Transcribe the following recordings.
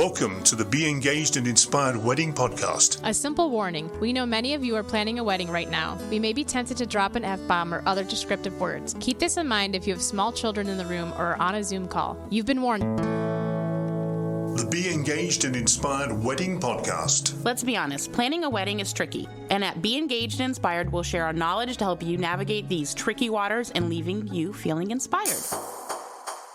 Welcome to the Be Engaged and Inspired Wedding Podcast. A simple warning. We know many of you are planning a wedding right now. We may be tempted to drop an F-bomb or other descriptive words. Keep this in mind if you have small children in the room or are on a Zoom call. You've been warned. The Be Engaged and Inspired Wedding Podcast. Let's be honest, planning a wedding is tricky. And at Be Engaged and Inspired, we'll share our knowledge to help you navigate these tricky waters and leaving you feeling inspired.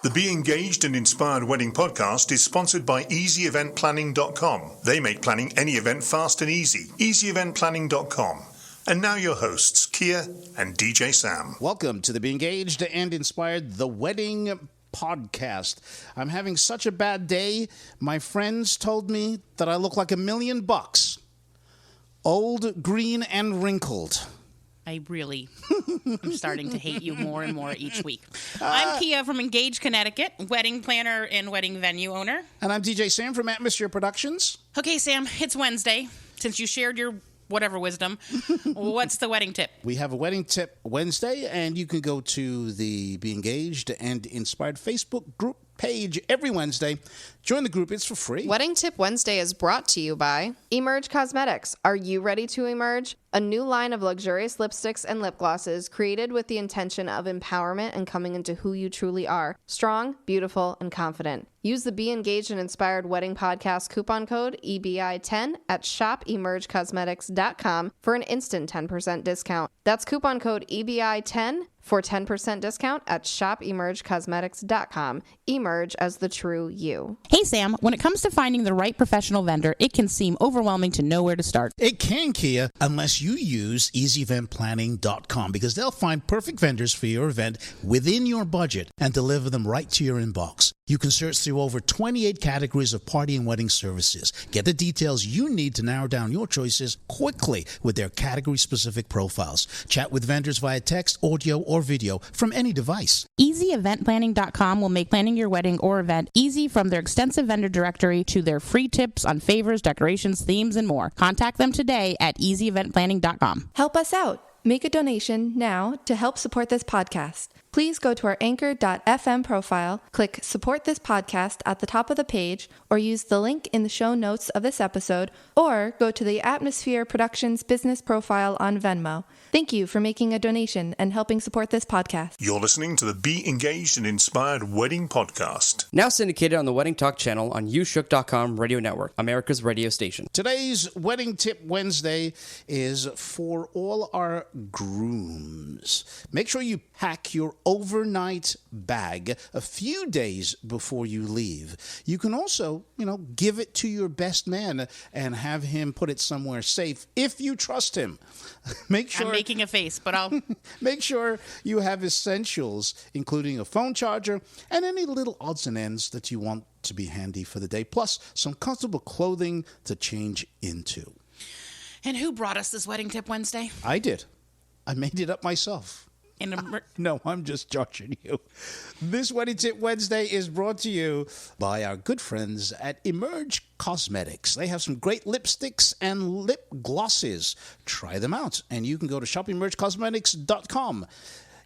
The Be Engaged and Inspired Wedding Podcast is sponsored by EasyEventPlanning.com. They make planning any event fast and easy. EasyEventPlanning.com. And now your hosts, Kia and DJ Sam. Welcome to the Be Engaged and Inspired The Wedding Podcast. I'm having such a bad day. My friends told me that I look like $1 million. Old, green, and wrinkled. I'm starting to hate you more and more each week. I'm Kia from Engage, Connecticut, wedding planner and wedding venue owner. And I'm DJ Sam from Atmosphere Productions. Okay, Sam, it's Wednesday. Since you shared your whatever wisdom, what's the wedding tip? We have a wedding tip Wednesday, and you can go to the Be Engaged and Inspired Facebook group page every Wednesday. Join the group. It's for free. Wedding Tip Wednesday is brought to you by Emerge Cosmetics. Are you ready to emerge? A new line of luxurious lipsticks and lip glosses created with the intention of empowerment and coming into who you truly are. Strong, beautiful, and confident. Use the Be Engaged and Inspired Wedding Podcast coupon code EBI10 at shopemergecosmetics.com for an instant 10% discount. That's coupon code EBI10 for 10% discount at shopemergecosmetics.com. Emerge as the true you. Hey, Sam, when it comes to finding the right professional vendor, it can seem overwhelming to know where to start. It can, Kia, unless you use EasyEventPlanning.com, because they'll find perfect vendors for your event within your budget and deliver them right to your inbox. You can search through over 28 categories of party and wedding services. Get the details you need to narrow down your choices quickly with their category-specific profiles. Chat with vendors via text, audio, or video from any device. EasyEventPlanning.com will make planning your wedding or event easy, from their extensive vendor directory to their free tips on favors, decorations, themes, and more. Contact them today at EasyEventPlanning.com. Help us out. Make a donation now to help support this podcast. Please go to our anchor.fm profile, click Support This Podcast at the top of the page, or use the link in the show notes of this episode, or go to the Atmosphere Productions business profile on Venmo. Thank you for making a donation and helping support this podcast. You're listening to the Be Engaged and Inspired Wedding Podcast. Now syndicated on the Wedding Talk channel on YouShook.com radio network, America's radio station. Today's Wedding Tip Wednesday is for all our grooms. Make sure you pack your overnight bag a few days before you leave. You can also, give it to your best man and have him put it somewhere safe if you trust him. Make sure I'm making a face, but I'll make sure you have essentials, including a phone charger and any little odds and ends that you want to be handy for the day, plus some comfortable clothing to change into. And who brought us this Wedding Tip Wednesday? I did. I made it up myself. No, I'm just joshing you. This Wedding Tip Wednesday is brought to you by our good friends at Emerge Cosmetics. They have some great lipsticks and lip glosses. Try them out, and you can go to shopemergecosmetics.com.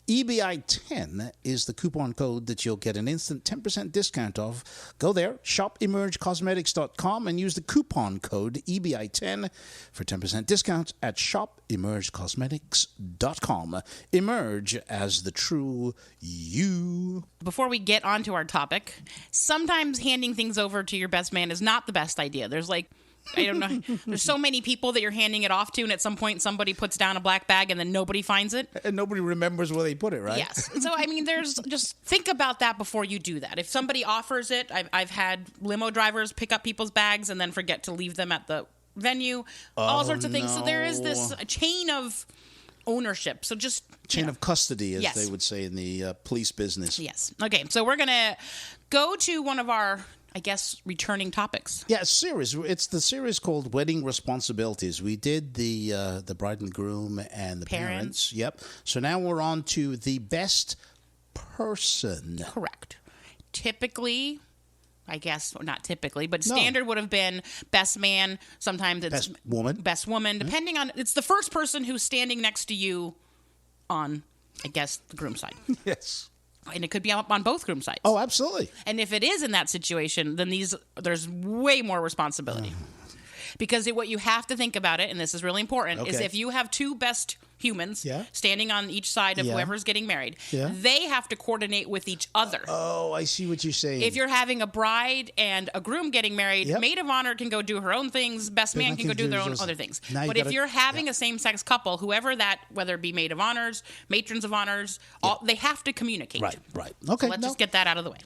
EBI10 is the coupon code that you'll get an instant 10% discount of. Go there, shopemergecosmetics.com, and use the coupon code EBI10 for 10% discount at shopemergecosmetics.com. Emerge as the true you. Before we get onto our topic, sometimes handing things over to your best man is not the best idea. There's I don't know. There's so many people that you're handing it off to, and at some point somebody puts down a black bag and then nobody finds it. And nobody remembers where they put it, right? Yes. So, there's just think about that before you do that. If somebody offers it, I've had limo drivers pick up people's bags and then forget to leave them at the venue, all sorts of things. So there is this chain of ownership. So just chain of custody, as they would say in the police business. Yes. Okay. So we're going to go to one of our, returning topics. Yeah, series. It's the series called Wedding Responsibilities. We did the bride and groom and the parents. Yep. So now we're on to the best person. Correct. Typically, not typically, but standard would have been best man. Sometimes it's best woman, depending on, it's the first person who's standing next to you on, the groom side. Yes. And it could be on both groom sides. Oh, absolutely. And if it is in that situation, then there's way more responsibility. Because what you have to think about it, and this is really important, is if you have two best humans standing on each side of whoever's getting married, they have to coordinate with each other. Oh, I see what you're saying. If you're having a bride and a groom getting married, maid of honor can go do her own things, best man can go do their own other things. But if you're having a same-sex couple, whoever that, whether it be maid of honors, matrons of honors, they have to communicate. Right. Okay. So let's just get that out of the way.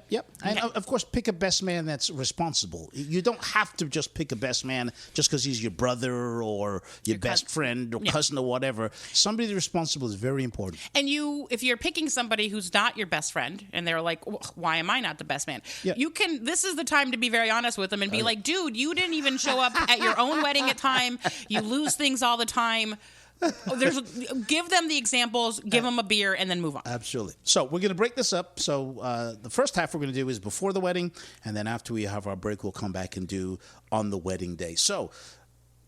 Yep. And of course, pick a best man that's responsible. You don't have to just pick a best man just because he's your brother or your best friend or cousin or whatever. Somebody responsible is very important. And if you're picking somebody who's not your best friend and they're like, why am I not the best man? This is the time to be very honest with them and be like, dude, you didn't even show up at your own wedding at time. You lose things all the time. Give them the examples, give them a beer, and then move on. Absolutely. So we're going to break this up. So the first half we're going to do is before the wedding, and then after we have our break, we'll come back and do on the wedding day. So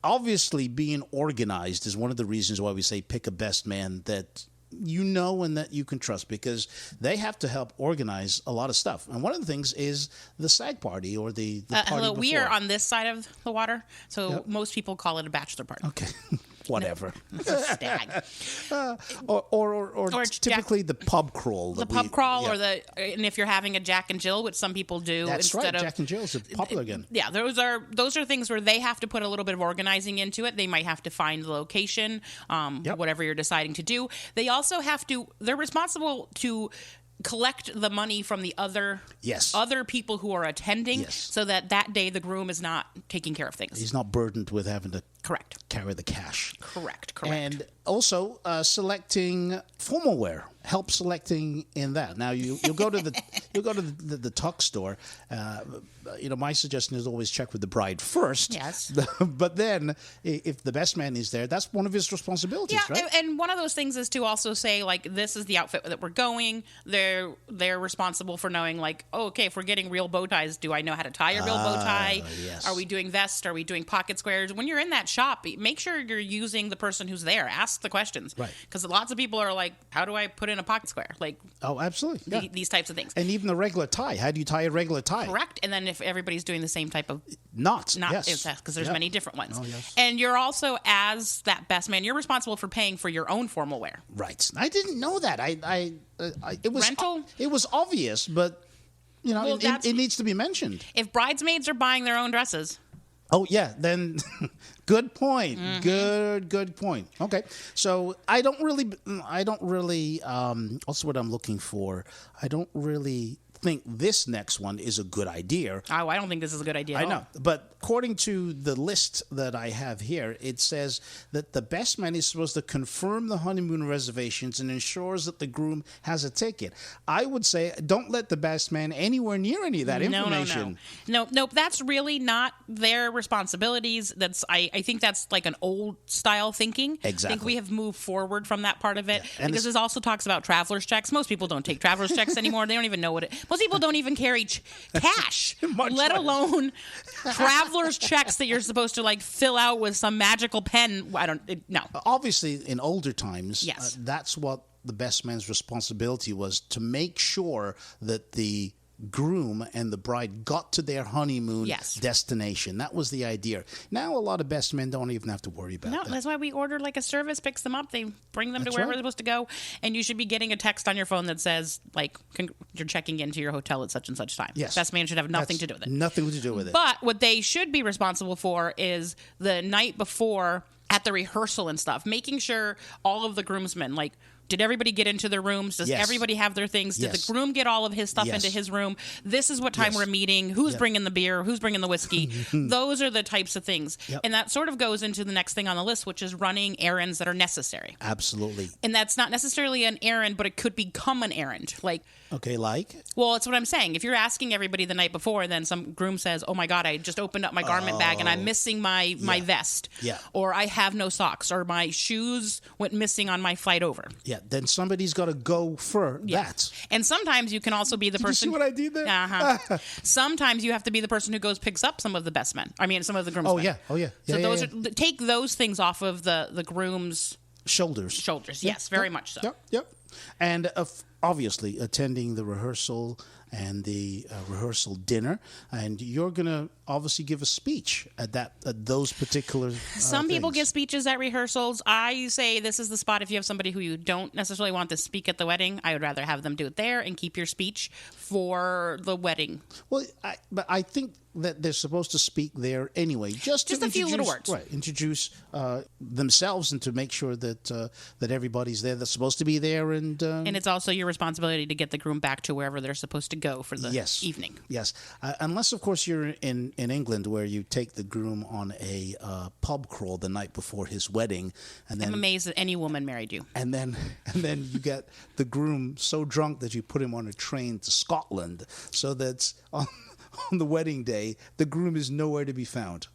obviously, being organized is one of the reasons why we say pick a best man that you know and that you can trust, because they have to help organize a lot of stuff. And one of the things is the stag party or the party hello, before. we are on this side of the water, so most people call it a bachelor party. Okay. Whatever. It's a stag. Or typically the pub crawl. The pub crawl, and if you're having a Jack and Jill, which some people do. That's right. Jack and Jill's are popular again. Yeah, those are things where they have to put a little bit of organizing into it. They might have to find the location, whatever you're deciding to do. They also have to. They're responsible to collect the money from the other people who are attending, so that day the groom is not taking care of things. He's not burdened with having to carry the cash. Correct. And also selecting formal wear. Help selecting in that. Now you'll go to the tux store. My suggestion is always check with the bride first. Yes. But then if the best man is there, that's one of his responsibilities, right? And one of those things is to also say, like, this is the outfit that we're going. They're responsible for knowing, like, if we're getting real bow ties, do I know how to tie a real bow tie? Yes. Are we doing vests? Are we doing pocket squares? When you're in that shop, make sure you're using the person who's there. Ask the questions. Right. Because lots of people are like, how do I put in a pocket square? Like, oh, absolutely. Yeah. These types of things. And even the regular tie. How do you tie a regular tie? Correct. And then if everybody's doing the same type of knots, because there's many different ones. Oh, yes. And you're also, as that best man, you're responsible for paying for your own formal wear. Right. I didn't know that. It was rental. It was obvious, but it needs to be mentioned. If bridesmaids are buying their own dresses. Oh, yeah, then good point. Mm-hmm. Good point. Okay. So I don't really, also what I'm looking for, I don't really think this next one is a good idea. Oh, I don't think this is a good idea. I know. But according to the list that I have here, it says that the best man is supposed to confirm the honeymoon reservations and ensures that the groom has a ticket. I would say don't let the best man anywhere near any of that information. No, that's really not their responsibilities. I think that's like an old style thinking. Exactly. I think we have moved forward from that part of it. Yeah. Because this also talks about traveler's checks. Most people don't take traveler's checks anymore. They don't even know what it is. Most people don't even carry cash, let alone traveler's checks that you're supposed to like fill out with some magical pen. No. Obviously, in older times, that's what the best man's responsibility was, to make sure that the groom and the bride got to their honeymoon destination. That was the idea. Now a lot of best men don't even have to worry about that. That's why we order like a service picks them up. They bring them to wherever they're supposed to go. And you should be getting a text on your phone that says, like, you're checking into your hotel at such and such time. Yes. Best man should have nothing to do with it. Nothing to do with it. But what they should be responsible for is the night before at the rehearsal and stuff, making sure all of the groomsmen, like, did everybody get into their rooms? Does everybody have their things? Did the groom get all of his stuff into his room? This is what time we're meeting. Who's bringing the beer? Who's bringing the whiskey? Those are the types of things. Yep. And that sort of goes into the next thing on the list, which is running errands that are necessary. Absolutely. And that's not necessarily an errand, but it could become an errand. Like, okay, like? Well, that's what I'm saying. If you're asking everybody the night before, and then some groom says, oh my God, I just opened up my garment bag and I'm missing my vest. Yeah. Or I have no socks. Or my shoes went missing on my flight over. Yeah, then somebody's got to go for that. And sometimes you can also be the person. You see what I did there? Uh-huh. Sometimes you have to be the person who picks up some of the best men. I mean, some of the groomsmen. Oh yeah. So take those things off of the groom's shoulders. Yes, very much so. Yep. And obviously attending the rehearsal and the rehearsal dinner, and you're going to obviously give a speech at those particular Some people things. give speeches at rehearsals. I say this is the spot if you have somebody who you don't necessarily want to speak at the wedding. I would rather have them do it there and keep your speech for the wedding. Well, but I think that they're supposed to speak there anyway, just a few little words, right? Introduce themselves and to make sure that that everybody's there that's supposed to be there, and it's also your responsibility to get the groom back to wherever they're supposed to go for the evening. Yes, unless of course you're in England where you take the groom on a pub crawl the night before his wedding, and then I'm amazed that any woman married you. And then you get the groom so drunk that you put him on a train to Scotland, so that on the wedding day, the groom is nowhere to be found.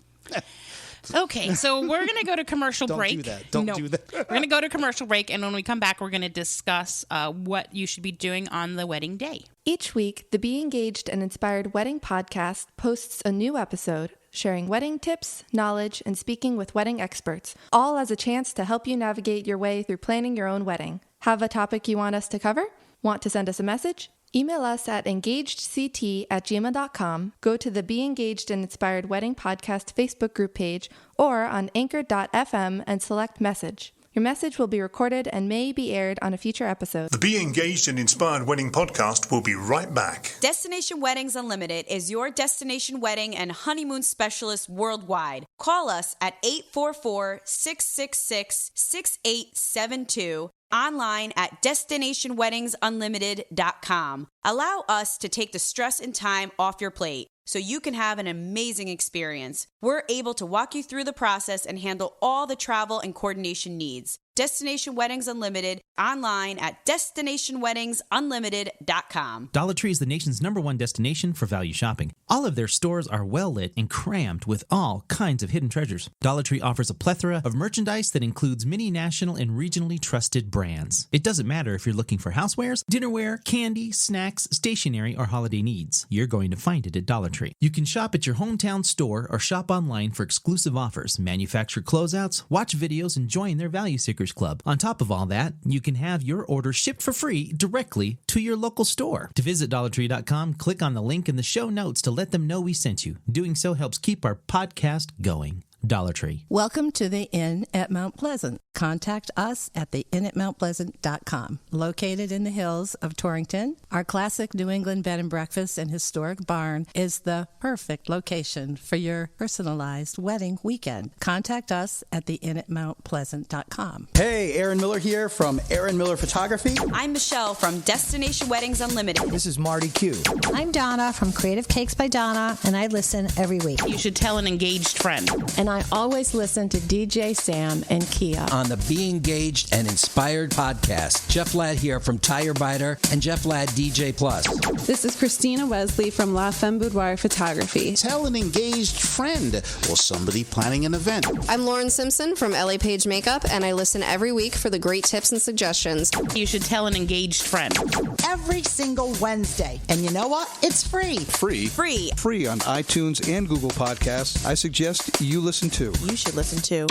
Okay, so we're going to go to commercial break. Don't do that. We're going to go to commercial break, and when we come back, we're going to discuss what you should be doing on the wedding day. Each week, the Be Engaged and Inspired Wedding podcast posts a new episode sharing wedding tips, knowledge, and speaking with wedding experts, all as a chance to help you navigate your way through planning your own wedding. Have a topic you want us to cover? Want to send us a message? Email us at engagedct@gmail.com, go to the Be Engaged and Inspired Wedding Podcast Facebook group page, or on anchor.fm and select message. Your message will be recorded and may be aired on a future episode. The Be Engaged and Inspired Wedding podcast will be right back. Destination Weddings Unlimited is your destination wedding and honeymoon specialist worldwide. Call us at 844-666-6872. Online at destinationweddingsunlimited.com. Allow us to take the stress and time off your plate so you can have an amazing experience. We're able to walk you through the process and handle all the travel and coordination needs. Destination Weddings Unlimited, online at destinationweddingsunlimited.com. Dollar Tree is the nation's #1 destination for value shopping. All of their stores are well lit and crammed with all kinds of hidden treasures. Dollar Tree offers a plethora of merchandise that includes many national and regionally trusted brands. It doesn't matter if you're looking for housewares, dinnerware, candy, snacks, stationery, or holiday needs. You're going to find it at Dollar Tree. You can shop at your hometown store or shop online for exclusive offers, manufacturer closeouts, watch videos, and join their Value Seekers Club. On top of all that, you can have your order shipped for free directly to your local store. To visit DollarTree.com, click on the link in the show notes to let them know we sent you. Doing so helps keep our podcast going. Dollar Tree. Welcome to the Inn at Mount Pleasant. Contact us at theinnatmountpleasant.com. Located in the hills of Torrington, our classic New England bed and breakfast and historic barn is the perfect location for your personalized wedding weekend. Contact us at theinnatmountpleasant.com. Hey, Aaron Miller here from Aaron Miller Photography. I'm Michelle from Destination Weddings Unlimited. This is Marty Q. I'm Donna from Creative Cakes by Donna, and I listen every week. You should tell an engaged friend. And I always listen to DJ Sam and Kia on the Be Engaged and Inspired podcast. Jeff Ladd here from Tire Biter and Jeff Ladd DJ Plus. This is Christina Wesley from La Femme Boudoir Photography. Tell an engaged friend or somebody planning an event. I'm Lauren Simpson from LA Page Makeup, and I listen every week for the great tips and suggestions. You should tell an engaged friend. Every single Wednesday. And you know what? It's free. Free on iTunes and Google Podcasts. I suggest you listen to. You should listen to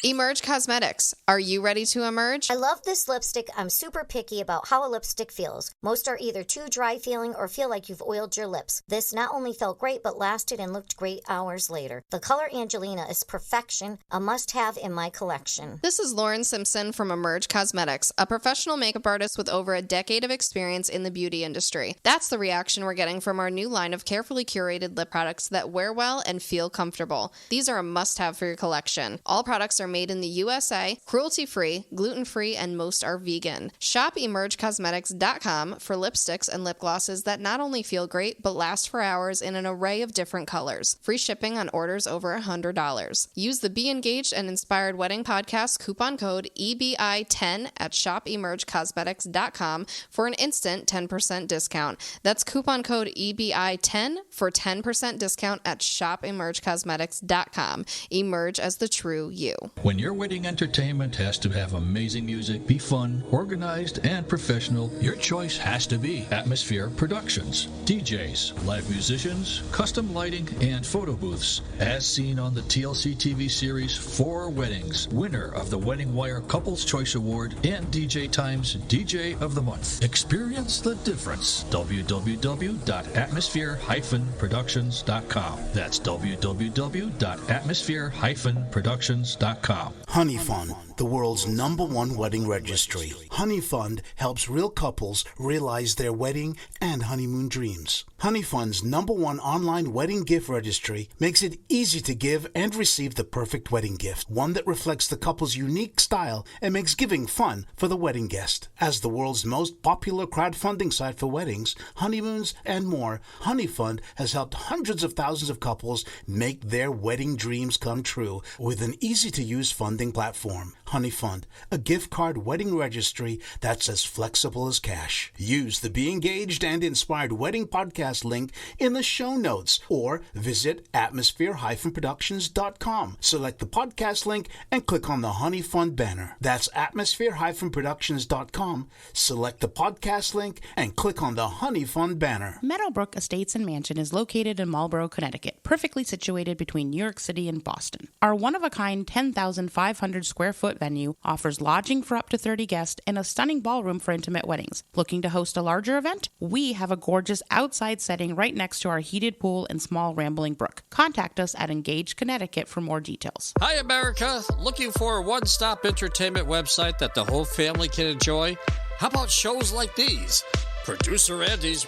Emerge Cosmetics. Are you ready to emerge? I love this lipstick. I'm super picky about how a lipstick feels. Most are either too dry feeling or feel like you've oiled your lips. This not only felt great, but lasted and looked great hours later. The color Angelina is perfection, a must-have in my collection. This is Lauren Simpson from Emerge Cosmetics, a professional makeup artist with over a decade of experience in the beauty industry. That's the reaction we're getting from our new line of carefully curated lip products that wear well and feel comfortable. These are a must-have for your collection. All products are made in the USA, cruelty-free, gluten-free, and most are vegan. Shop emergecosmetics.com for lipsticks and lip glosses that not only feel great, but last for hours in an array of different colors. Free shipping on orders over $100. Use the Be Engaged and Inspired Wedding Podcast coupon code EBI10 at shopemergecosmetics.com for an instant 10% discount. That's coupon code EBI10 for 10% discount at shopemergecosmetics.com. Emerge as the true you. When your wedding entertainment has to have amazing music, be fun, organized, and professional, your choice has to be Atmosphere Productions. DJs, live musicians, custom lighting, and photo booths. As seen on the TLC TV series 4 Weddings, winner of the Wedding Wire Couples Choice Award and DJ Times DJ of the Month. Experience the difference. www.atmosphere-productions.com. That's www.atmosphere-productions.com. Honey Fund, the world's #1 wedding registry. Honey Fund helps real couples realize their wedding and honeymoon dreams. Honey Fund's #1 online wedding gift registry makes it easy to give and receive the perfect wedding gift, one that reflects the couple's unique style and makes giving fun for the wedding guest. As the world's most popular crowdfunding site for weddings, honeymoons, and more, Honey Fund has helped hundreds of thousands of couples make their wedding dreams come true with an easy-to-use funding platform. Honey Fund, a gift card wedding registry that's as flexible as cash. Use the Be Engaged and Inspired Wedding podcast link in the show notes or visit atmosphere-productions.com. Select the podcast link and click on the Honey Fund banner. That's atmosphere-productions.com. Select the podcast link and click on the Honey Fund banner. Meadowbrook Estates and Mansion is located in Marlborough, Connecticut, perfectly situated between New York City and Boston. Our one-of-a-kind 10,500 square foot venue offers lodging for up to 30 guests and a stunning ballroom for intimate weddings. Looking to host a larger event? We have a gorgeous outside setting right next to our heated pool and small rambling brook. Contact us at Engage Connecticut for more details. Hi, America. Looking for a one-stop entertainment website that the whole family can enjoy? How about shows like these? Producer Andy's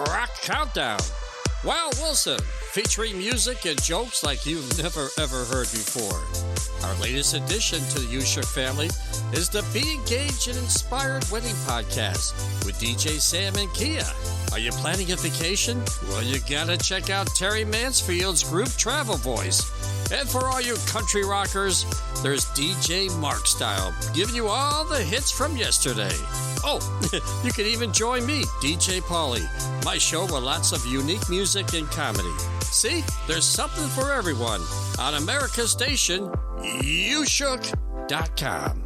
Rock Countdown. Wow Wilson, featuring music and jokes like you've never ever heard before. Our latest addition to the Ushuk family is the Be Engaged and Inspired Wedding Podcast with DJ Sam and Kia. Are you planning a vacation? Well, you gotta check out Terry Mansfield's group Travel Voice. And for all you country rockers, there's DJ Mark Style, giving you all the hits from yesterday. Oh, you can even join me, DJ Pauly, my show with lots of unique music and comedy. See, there's something for everyone on America's station, Ushook.com.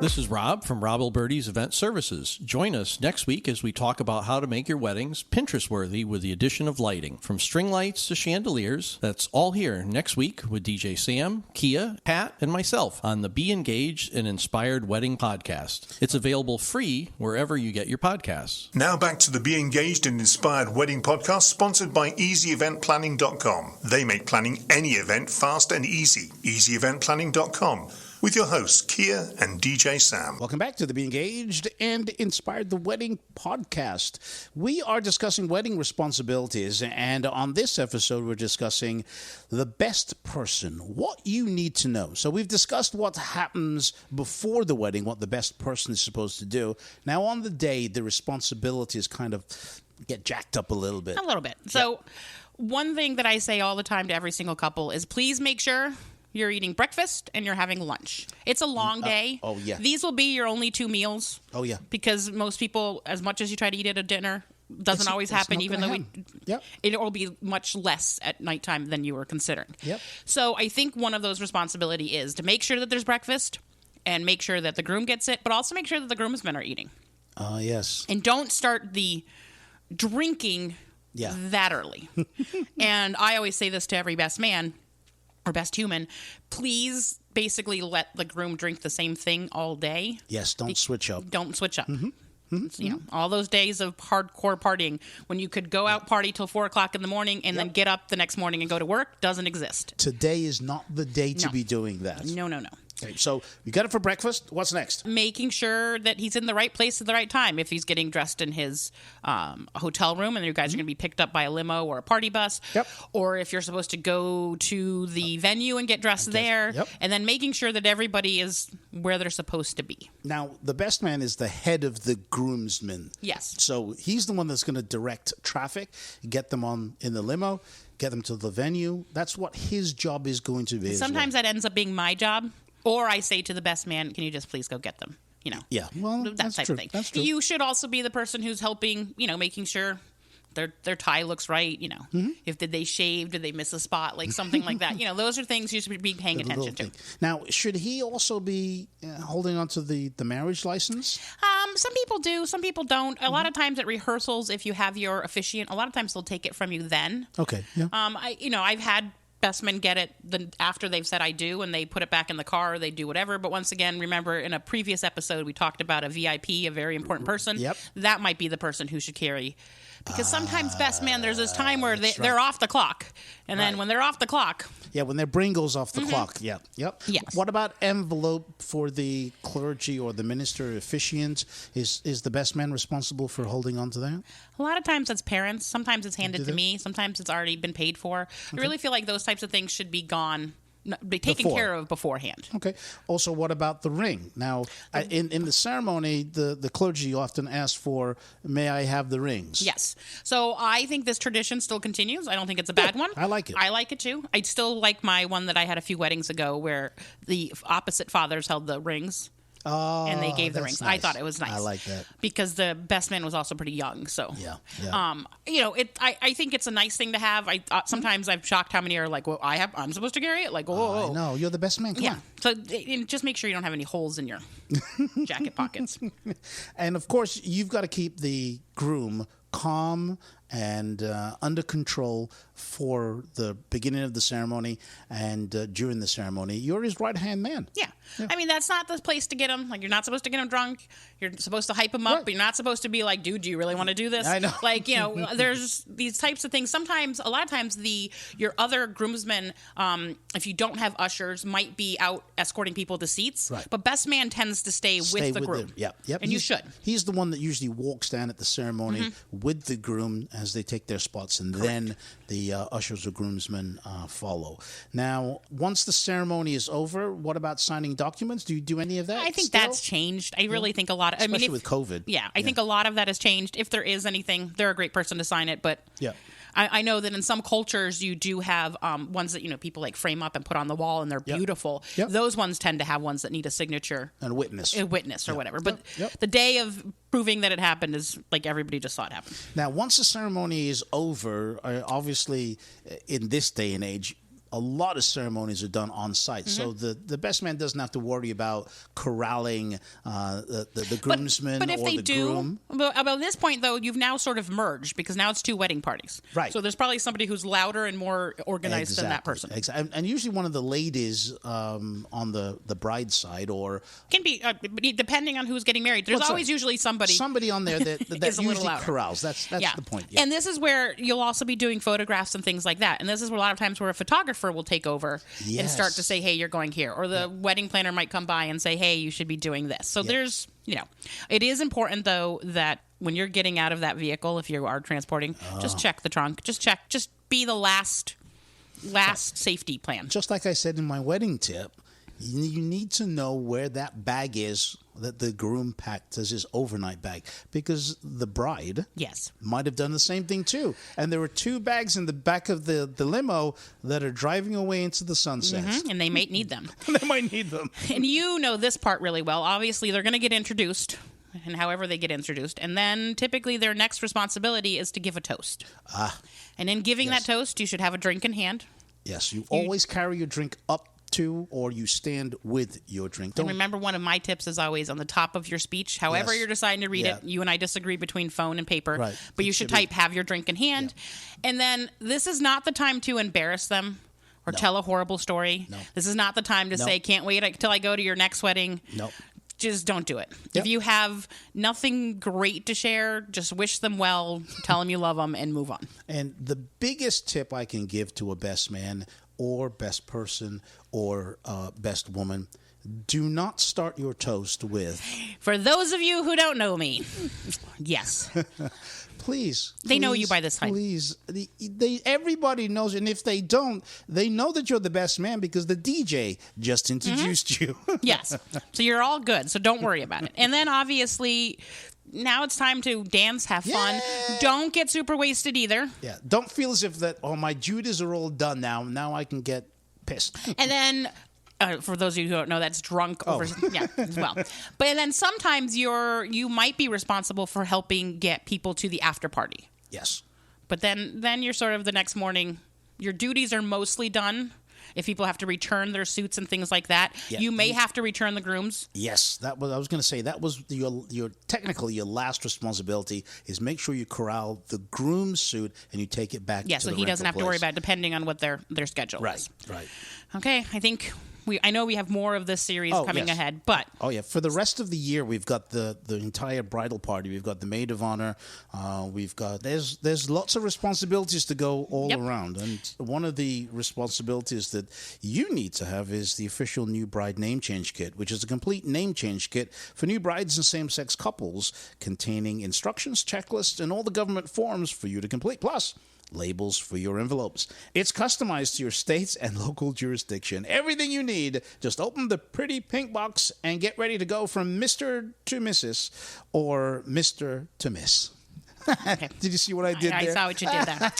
This is Rob from Rob Alberti's Event Services. Join us next week as we talk about how to make your weddings Pinterest-worthy with the addition of lighting. From string lights to chandeliers, that's all here next week with DJ Sam, Kia, Pat, and myself on the Be Engaged and Inspired Wedding Podcast. It's available free wherever you get your podcasts. Now back to the Be Engaged and Inspired Wedding Podcast, sponsored by EasyEventPlanning.com. They make planning any event fast and easy. EasyEventPlanning.com. With your hosts, Kia and DJ Sam. Welcome back to the Be Engaged and Inspired the Wedding podcast. We are discussing wedding responsibilities, and on this episode, we're discussing the best person, what you need to know. So we've discussed what happens before the wedding, what the best person is supposed to do. Now, on the day, the responsibilities kind of get jacked up a little bit. A little bit. So one thing that I say all the time to every single couple is please make sure you're eating breakfast and you're having lunch. It's a long day. Oh, yeah. These will be your only 2 meals. Oh, yeah. Because most people, as much as you try to eat at a dinner, doesn't always happen, even though it will be much less at nighttime than you were considering. Yep. So I think one of those responsibility is to make sure that there's breakfast and make sure that the groom gets it, but also make sure that the groomsmen are eating. Yes. And don't start the drinking that early. And I always say this to every best man or best human, please basically let the groom drink the same thing all day. Yes, don't switch up. Don't switch up. You know, all those days of hardcore partying when you could go out party till 4 o'clock in the morning and then get up the next morning and go to work doesn't exist. Today is not the day to be doing that. No. Okay, so you got it for breakfast. What's next? Making sure that he's in the right place at the right time. If he's getting dressed in his hotel room and you guys are going to be picked up by a limo or a party bus, or if you're supposed to go to the venue and get dressed there, and then making sure that everybody is where they're supposed to be. Now, the best man is the head of the groomsmen. Yes. So he's the one that's going to direct traffic, get them in the limo, get them to the venue. That's what his job is going to be. Sometimes that ends up being my job. Or I say to the best man, can you just please go get them? You know, well, that type of thing. That's true. You should also be the person who's helping, making sure their tie looks right, if did they shave, did they miss a spot, like something like that. Those are things you should be paying attention to. Now, should he also be holding on to the marriage license? Some people do, some people don't. A lot of times at rehearsals, if you have your officiant, a lot of times they'll take it from you then. Okay. Yeah. I've had best men get it after they've said I do, and they put it back in the car, or they do whatever. But once again, remember in a previous episode we talked about a VIP, a very important person. Yep. That might be the person who should carry, because sometimes best men, there's this time where they're off the clock, and then when they're off the clock, when their brain goes off the clock. Yep. Yes. What about envelope for the clergy or the minister officiant? Is the best man responsible for holding on to that? A lot of times it's parents. Sometimes it's handed to me. Sometimes it's already been paid for. I really feel like those types of things should be taken care of beforehand. Okay. Also, what about the ring? Now, in the ceremony, the clergy often ask for, may I have the rings? Yes. So I think this tradition still continues. I don't think it's a bad one. I like it. I like it too. I still like my one that I had a few weddings ago where the opposite fathers held the rings. And they gave the rings. Nice. I thought it was nice. I like that. Because the best man was also pretty young. So, yeah. I think it's a nice thing to have. Sometimes I'm shocked how many are like, well, I'm supposed to carry it? Like, oh. No, you're the best man. Come on. So just make sure you don't have any holes in your jacket pockets. And of course, you've got to keep the groom calm and under control for the beginning of the ceremony and during the ceremony. You're his right-hand man. Yeah. I mean, that's not the place to get him. Like, you're not supposed to get him drunk. You're supposed to hype him up, but you're not supposed to be like, dude, do you really want to do this? I know. Like, there's these types of things. Sometimes, a lot of times, your other groomsmen, if you don't have ushers, might be out escorting people to seats. Right. But best man tends to stay with the groom. Yep. And you should. He's the one that usually walks down at the ceremony with the groom as they take their spots, and then the ushers or groomsmen follow. Now, once the ceremony is over, what about signing documents? Do you do any of that? I think that's changed. I really think a lot of... Especially with COVID. Yeah, I think a lot of that has changed. If there is anything, they're a great person to sign it, but... Yeah. I know that in some cultures you do have ones that people like frame up and put on the wall, and they're beautiful. Yep. Those ones tend to have ones that need a signature and a witness or whatever. But the day of proving that it happened is like everybody just saw it happen. Now, once the ceremony is over, obviously in this day and age, a lot of ceremonies are done on site, so the best man doesn't have to worry about corralling the groomsmen but if or they the do, groom. About this point, though, you've now sort of merged because now it's two wedding parties. Right. So there's probably somebody who's louder and more organized than that person. Exactly. And usually one of the ladies on the bride's side, or can be depending on who's getting married. There's always usually somebody on there that is a usually louder. corrals. That's the point. Yeah. And this is where you'll also be doing photographs and things like that. And this is where a lot of times where a photographer will take over and start to say, hey, you're going here. Or the wedding planner might come by and say, hey, you should be doing this. So there's, it is important, though, that when you're getting out of that vehicle, if you are transporting, just check the trunk. Just be the last safety plan. Just like I said in my wedding tip, you need to know where that bag is that the groom packed as his overnight bag, because the bride might have done the same thing too. And there were two bags in the back of the limo that are driving away into the sunset. And they might need them. They might need them. And you know this part really well. Obviously, they're going to get introduced, and however they get introduced. And then typically their next responsibility is to give a toast. And in giving that toast, you should have a drink in hand. Yes, you always carry your drink up to, or you stand with your drink. And remember, one of my tips is always on the top of your speech, however you're deciding to read it. You and I disagree between phone and paper, but you should type, have your drink in hand. And then this is not the time to embarrass them or tell a horrible story. This is not the time to say, can't wait until I go to your next wedding. Just don't do it. If you have nothing great to share, just wish them well, tell them you love them, and move on. And the biggest tip I can give to a best man or best person or best woman, do not start your toast with, for those of you who don't know me, yes. Please. They know you by this time. Please. Everybody knows, and if they don't, they know that you're the best man because the DJ just introduced you. Yes. So you're all good, so don't worry about it. And then obviously, now it's time to dance, have fun. Don't get super wasted either. Yeah. Don't feel as if that, my Judas are all done now. Now I can get pissed. And then, for those of you who don't know, that's drunk over, as well. But then sometimes you might be responsible for helping get people to the after party. Yes. But then you're sort of the next morning, your duties are mostly done. If people have to return their suits and things like that, you may have to return the grooms. Yes, I was going to say that was your technically your last responsibility is make sure you corral the groom's suit and you take it back. Yeah, to so the he doesn't have place. to worry about it, depending on what their schedule is. Right. Okay, I think I know we have more of this series coming ahead, but for the rest of the year we've got the entire bridal party. We've got the maid of honor. We've got there's lots of responsibilities to go all around, and one of the responsibilities that you need to have is the official new bride name change kit, which is a complete name change kit for new brides and same-sex couples, containing instructions, checklists, and all the government forms for you to complete. Plus, labels for your envelopes. It's customized to your state's and local jurisdiction. Everything you need. Just open the pretty pink box and get ready to go from Mr. to Mrs. or Mr. to Miss. Okay. Did you see what I did there? I saw what you did there.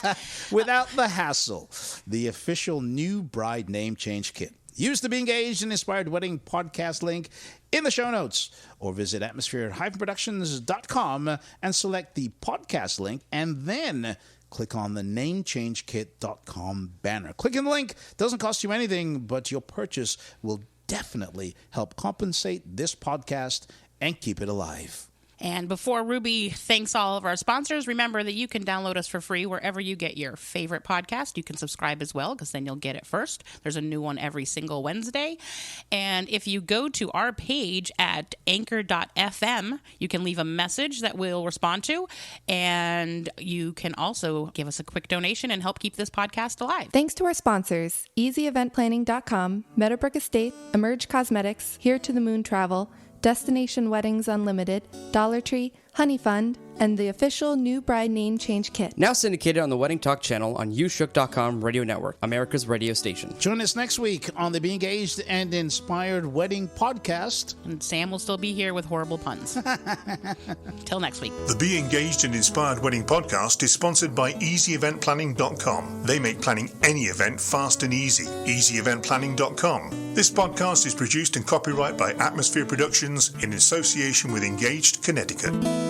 Without the hassle. The official new bride name change kit. Use the Be Engaged and Inspired Wedding podcast link in the show notes, or visit atmosphere-productions.com and select the podcast link, and then click on the namechangekit.com banner. Clicking the link doesn't cost you anything, but your purchase will definitely help compensate this podcast and keep it alive. And before Ruby thanks all of our sponsors, remember that you can download us for free wherever you get your favorite podcast. You can subscribe as well, because then you'll get it first. There's a new one every single Wednesday. And if you go to our page at anchor.fm, you can leave a message that we'll respond to. And you can also give us a quick donation and help keep this podcast alive. Thanks to our sponsors, EasyEventPlanning.com, Meadowbrook Estate, Emerge Cosmetics, Here to the Moon Travel, Destination Weddings Unlimited, Dollar Tree, Honey Fund, and the official new bride name change kit. Now syndicated on the Wedding Talk channel on YouShook.com radio network, America's radio station. Join us next week on the Be Engaged and Inspired Wedding podcast. And Sam will still be here with horrible puns. Till next week. The Be Engaged and Inspired Wedding podcast is sponsored by EasyEventPlanning.com. They make planning any event fast and easy. EasyEventPlanning.com. This podcast is produced and copyright by Atmosphere Productions in association with Engaged Connecticut.